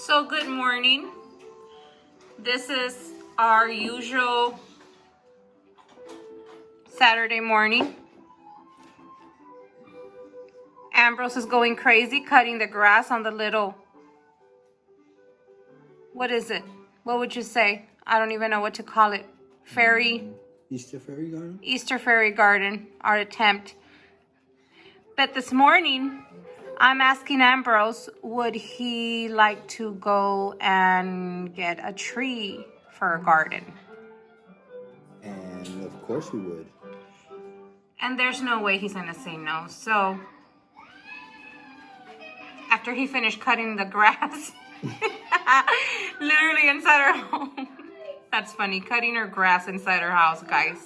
So good morning. This is our usual Saturday morning. Ambrose is going crazy cutting the grass on the little, what is it? What would you say? I don't even know what to call it. Easter fairy garden? Easter fairy garden, our attempt. But this morning, I'm asking Ambrose, would he like to go and get a tree for a garden? And of course we would. And there's no way he's gonna say no. So, after he finished cutting the grass, literally inside our home. That's funny, cutting her grass inside her house, guys.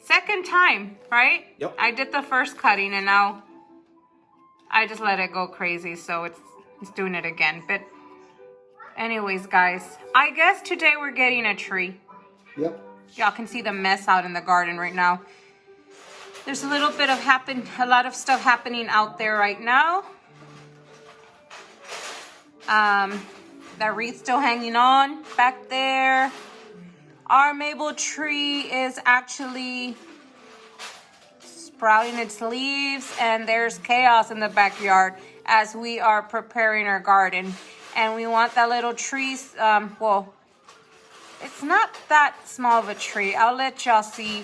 Second time, right? Yep. I did the first cutting and now I just let it go crazy, so it's doing it again. But anyways, guys, I guess today we're getting a tree. Yep. Y'all can see the mess out in the garden right now. There's a little bit of a lot of stuff happening out there right now. That wreath's still hanging on back there. Our maple tree is actually sprouting its leaves, and there's chaos in the backyard as we are preparing our garden. And we want that little tree, well, it's not that small of a tree. I'll let y'all see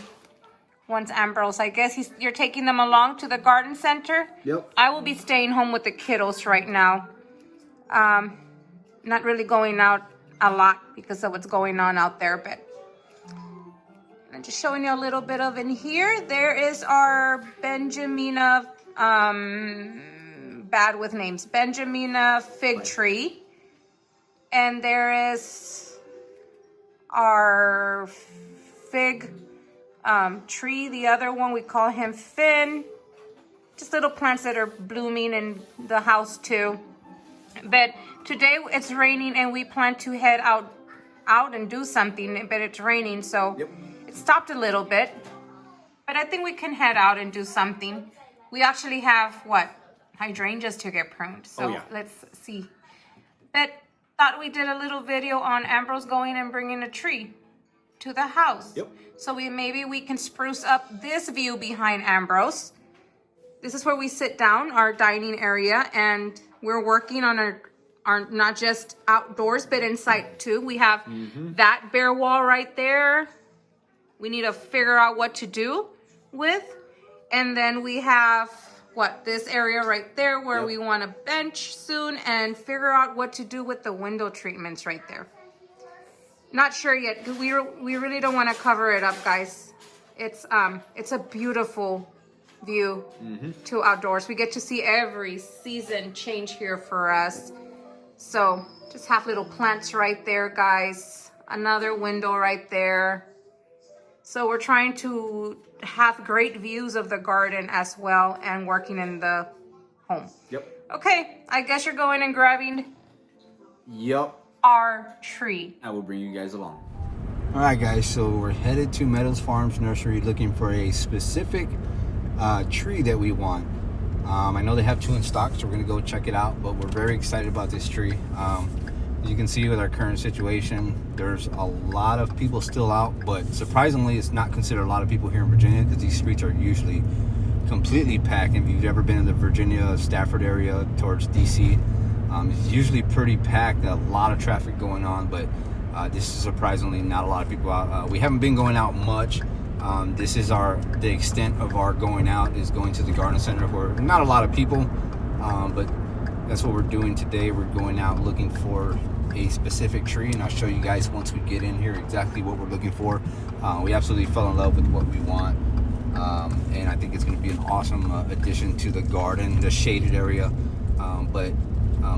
once Ambrose, I guess you're taking them along to the garden center. Yep. I will be staying home with the kiddos right now. Not really going out a lot because of what's going on out there, but I'm just showing you a little bit of in here. There is our Benjamina, bad with names, Benjamina fig tree. And there is our fig tree. The other one, we call him Finn. Just little plants that are blooming in the house too. But today it's raining and we plan to head out and do something, but it's raining, so Yep. It stopped a little bit. But I think we can head out and do something. We actually have, hydrangeas to get pruned. So yeah. Let's see. But thought we did a little video on Ambrose going and bringing a tree to the house. Yep. So maybe we can spruce up this view behind Ambrose. This is where we sit down, our dining area, and we're working on our not just outdoors, but inside too. We have that bare wall right there. We need to figure out what to do with. And then we have, this area right there where we want to bench soon and figure out what to do with the window treatments right there. Not sure yet, because we really don't want to cover it up, guys. It's a beautiful view to outdoors. We get to see every season change here for us. So just have little plants right there, guys. Another window right there. So we're trying to have great views of the garden as well and working in the home. Yep. Okay, I guess you're going and grabbing our tree. I will bring you guys along. All right, guys. So we're headed to Meadows Farms Nursery looking for a specific tree that we want. I know they have 2 in stock, so we're gonna go check it out, but we're very excited about this tree. As you can see with our current situation, there's a lot of people still out, but surprisingly it's not considered a lot of people here in Virginia because these streets are usually completely packed. If you've ever been in the Virginia, Stafford area towards DC, it's usually pretty packed, a lot of traffic going on, but this is surprisingly not a lot of people out. We haven't been going out much. This is the extent of our going out, is going to the garden center where not a lot of people, but that's what we're doing today. We're going out looking for a specific tree, and I'll show you guys once we get in here exactly what we're looking for. We absolutely fell in love with what we want, and I think it's going to be an awesome addition to the garden, the shaded area. But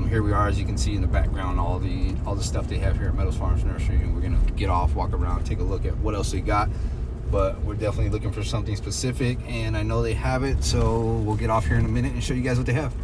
here we are, as you can see in the background, all the stuff they have here at Meadows Farms Nursery, and we're going to get off, walk around, take a look at what else they got. But we're definitely looking for something specific, and I know they have it, so we'll get off here in a minute and show you guys what they have.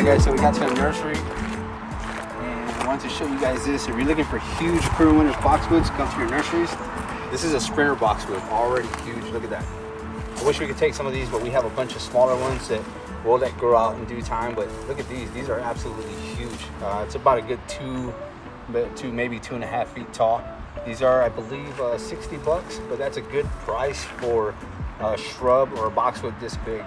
Alright guys, so we got to the nursery and I wanted to show you guys this. If you're looking for huge Kuru Winners boxwoods, come to your nurseries. This is a sprinter boxwood, already huge. Look at that. I wish we could take some of these, but we have a bunch of smaller ones that we'll let grow out in due time. But look at these. These are absolutely huge. It's about a good two, maybe 2.5 feet tall. These are, I believe, 60 bucks, but that's a good price for a shrub or a boxwood this big.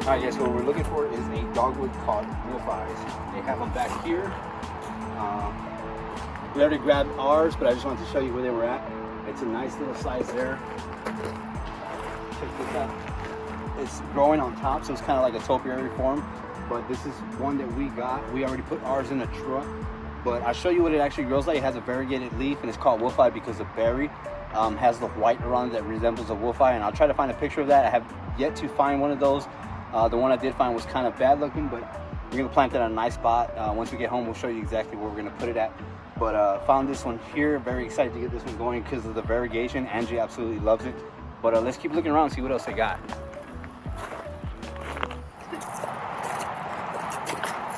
Alright guys, so what we're looking for is a dogwood called Wolf Eyes. They have them back here. We already grabbed ours, but I just wanted to show you where they were at. It's a nice little size there. Check this out. It's growing on top, so it's kind of like a topiary form. But this is one that we got. We already put ours in a truck. But I'll show you what it actually grows like. It has a variegated leaf, and it's called wolf eye because the berry has the white around it that resembles a wolf eye. And I'll try to find a picture of that. I have yet to find one of those. The one I did find was kind of bad looking, but we're gonna plant that in a nice spot. Once we get home, we'll show you exactly where we're gonna put it at. But found this one here. Very excited to get this one going because of the variegation. Angie absolutely loves it. But let's keep looking around and see what else they got.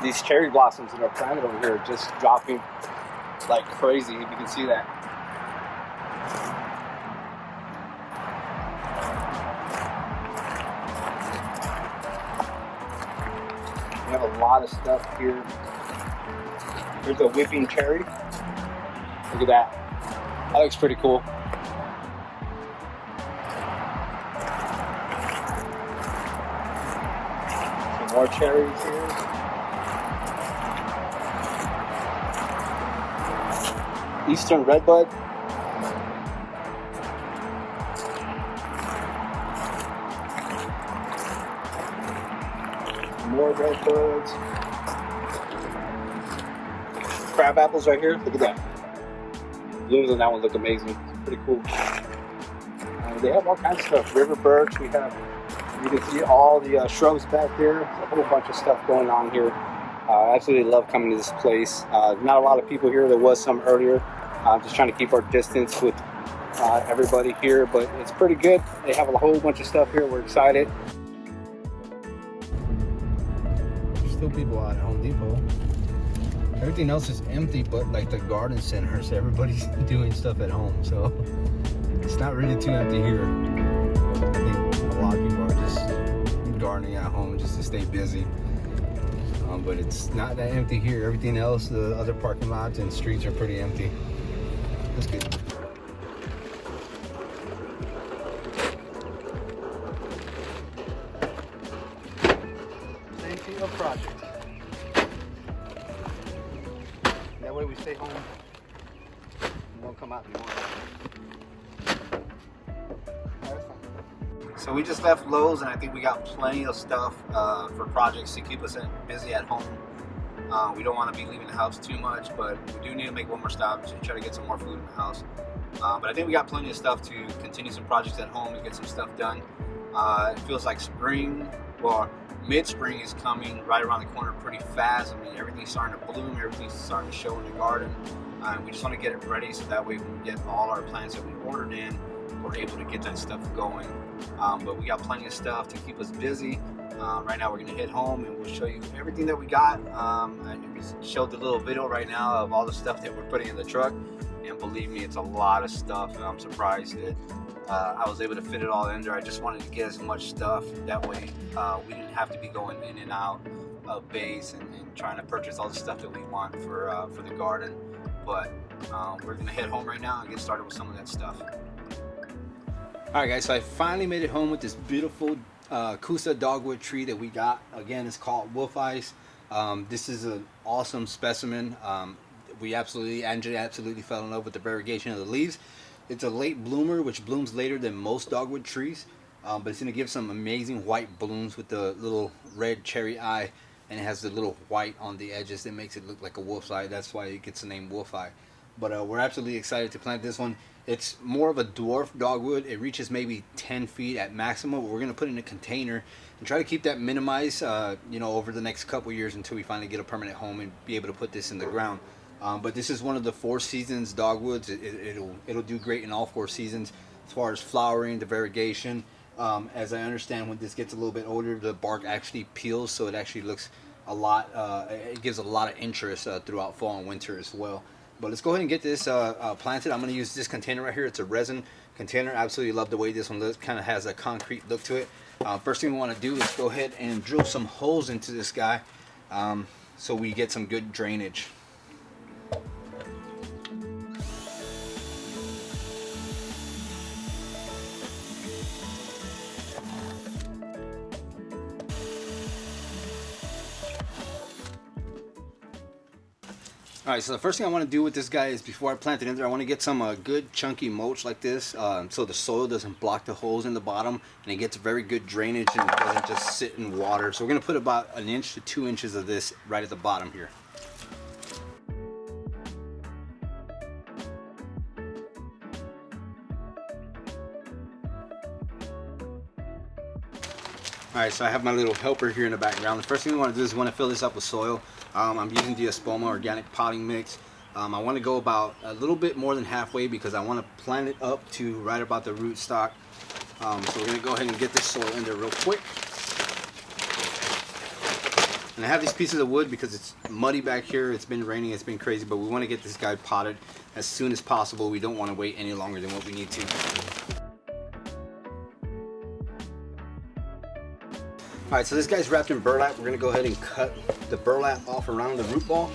These cherry blossoms that are planted over here are just dropping like crazy, if you can see that. We have a lot of stuff here. Here's a whipping cherry. Look at that. That looks pretty cool. Some more cherries here. Eastern redbud. More redbuds. Crab apples right here. Look at that. Blooms on that one look amazing. It's pretty cool. They have all kinds of stuff. River birch. We have. You can see all the shrubs back there. There's a whole bunch of stuff going on here. I absolutely love coming to this place. Not a lot of people here. There was some earlier. I'm just trying to keep our distance with everybody here, but it's pretty good. They have a whole bunch of stuff here. We're excited. There's still people out at Home Depot. Everything else is empty, but like the garden center, so everybody's doing stuff at home. So it's not really too empty here. I think a lot of people are just gardening at home just to stay busy. But it's not that empty here. Everything else, the other parking lots and streets are pretty empty. That's good. Safety of project. That way we stay home and don't come out anymore. So we just left Lowe's and I think we got plenty of stuff for projects to keep us busy at home. We don't want to be leaving the house too much, but we do need to make one more stop to try to get some more food in the house. But I think we got plenty of stuff to continue some projects at home and get some stuff done. It feels like spring, well, mid-spring is coming right around the corner pretty fast. I mean, everything's starting to bloom, everything's starting to show in the garden. We just want to get it ready so that way when we get all our plants that we ordered in, we're able to get that stuff going. But we got plenty of stuff to keep us busy. Right now we're gonna head home and we'll show you everything that we got. I showed the little video right now of all the stuff that we're putting in the truck, and believe me, it's a lot of stuff, and I'm surprised that I was able to fit it all in there. I just wanted to get as much stuff, that way we didn't have to be going in and out of base and trying to purchase all the stuff that we want for the garden. But we're gonna head home right now and get started with some of that stuff. Alright guys, so I finally made it home with this beautiful Kusa dogwood tree that we got. Again, it's called Wolf Eyes. This is an awesome specimen. Angela absolutely fell in love with the variegation of the leaves. It's a late bloomer, which blooms later than most dogwood trees, but it's going to give some amazing white blooms with the little red cherry eye, and it has the little white on the edges that makes it look like a wolf's eye. That's why it gets the name Wolf Eye. But we're absolutely excited to plant this one. It's more of a dwarf dogwood. It reaches maybe 10 feet at maximum. We're going to put it in a container and try to keep that minimized, over the next couple years until we finally get a permanent home and be able to put this in the ground. But this is one of the 4 seasons dogwoods. It'll do great in all 4 seasons. as far as flowering, the variegation. As I understand, when this gets a little bit older, the bark actually peels, so it actually looks a lot, it gives a lot of interest throughout fall and winter as well. But let's go ahead and get this planted. I'm going to use this container right here. It's a resin container. Absolutely love the way this one looks. Kind of has a concrete look to it. First thing we want to do is go ahead and drill some holes into this guy so we get some good drainage. Alright, so the first thing I want to do with this guy is, before I plant it in there, I want to get some good chunky mulch like this, so the soil doesn't block the holes in the bottom and it gets very good drainage and it doesn't just sit in water. So we're going to put about 1 inch to 2 inches of this right at the bottom here. Alright, so I have my little helper here in the background. The first thing we want to do is we want to fill this up with soil. I'm using the Espoma organic potting mix. I want to go about a little bit more than halfway because I want to plant it up to right about the root stock. So we're going to go ahead and get this soil in there real quick. And I have these pieces of wood because it's muddy back here. It's been raining, it's been crazy, but we want to get this guy potted as soon as possible. We don't want to wait any longer than what we need to. Alright, so this guy's wrapped in burlap. We're going to go ahead and cut the burlap off around the root ball.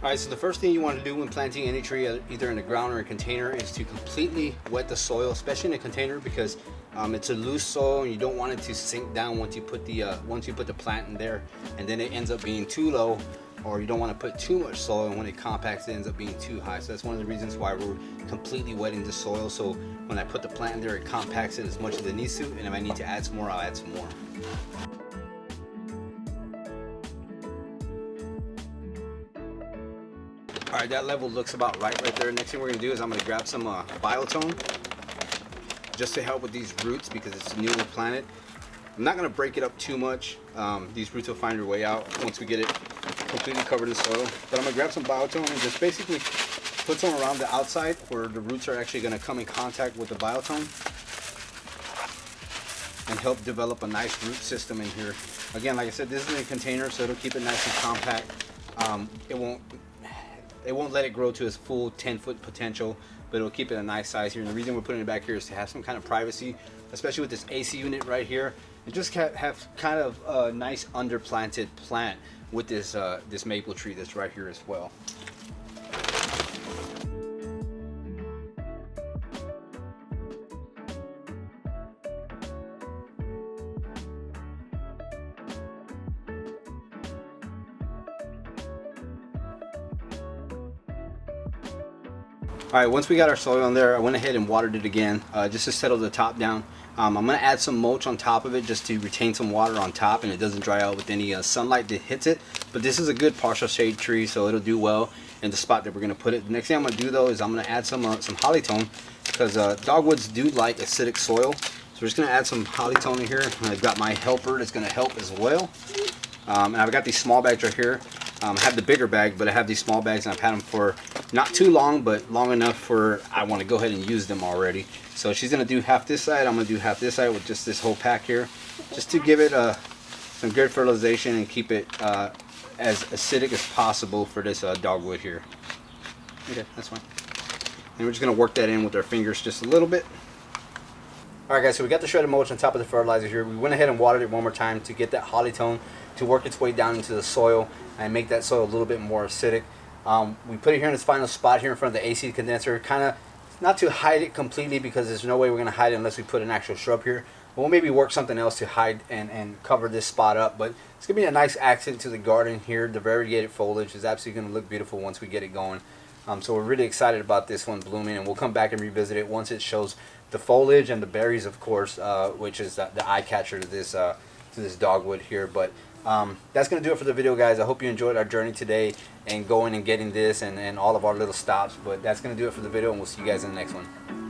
Alright, so the first thing you want to do when planting any tree, either in the ground or a container, is to completely wet the soil, especially in a container, because it's a loose soil and you don't want it to sink down once you put the plant in there, and then it ends up being too low, or you don't want to put too much soil, and when it compacts it ends up being too high. So that's one of the reasons why we're completely wetting the soil, so when I put the plant in there it compacts it as much as it needs to, and if I need to add some more, I'll add some more. Alright, that level looks about right there. Next thing we're going to do is I'm going to grab some biotone just to help with these roots because it's newly planted. I'm not going to break it up too much. These roots will find their way out once we get it completely covered in soil. But I'm going to grab some biotone and just basically put some around the outside where the roots are actually going to come in contact with the biotone and help develop a nice root system in here. Again, like I said, this is in a container, so it'll keep it nice and compact. It won't let it grow to its full 10-foot potential, but it'll keep it a nice size here. And the reason we're putting it back here is to have some kind of privacy, especially with this AC unit right here, and just have kind of a nice underplanted plant with this this maple tree that's right here as well. Alright, once we got our soil in there, I went ahead and watered it again just to settle the top down. I'm going to add some mulch on top of it just to retain some water on top and it doesn't dry out with any sunlight that hits it. But this is a good partial shade tree, so it'll do well in the spot that we're going to put it. The next thing I'm going to do though is I'm going to add some hollytone because dogwoods do like acidic soil. So we're just going to add some hollytone in here. And I've got my helper that's going to help as well. And I've got these small bags right here. I have the bigger bag, but I have these small bags and I've had them for not too long, but long enough for I want to go ahead and use them already. So she's going to do half this side, I'm going to do half this side with just this whole pack here, just to give it some good fertilization and keep it as acidic as possible for this dogwood here. Okay, that's fine. And we're just going to work that in with our fingers just a little bit. Alright guys, so we got the shredded mulch on top of the fertilizer here. We went ahead and watered it one more time to get that hollytone to work its way down into the soil and make that soil a little bit more acidic. We put it here in its final spot here in front of the AC condenser, kind of not to hide it completely because there's no way we're going to hide it unless we put an actual shrub here. But we'll maybe work something else to hide and cover this spot up. But it's going to be a nice accent to the garden here. The variegated foliage is absolutely going to look beautiful once we get it going. So we're really excited about this one blooming, and we'll come back and revisit it once it shows the foliage and the berries, of course, which is the eye catcher to this to this dogwood here. But that's going to do it for the video, guys. I hope you enjoyed our journey today and going and getting this and all of our little stops. But that's going to do it for the video, and we'll see you guys in the next one.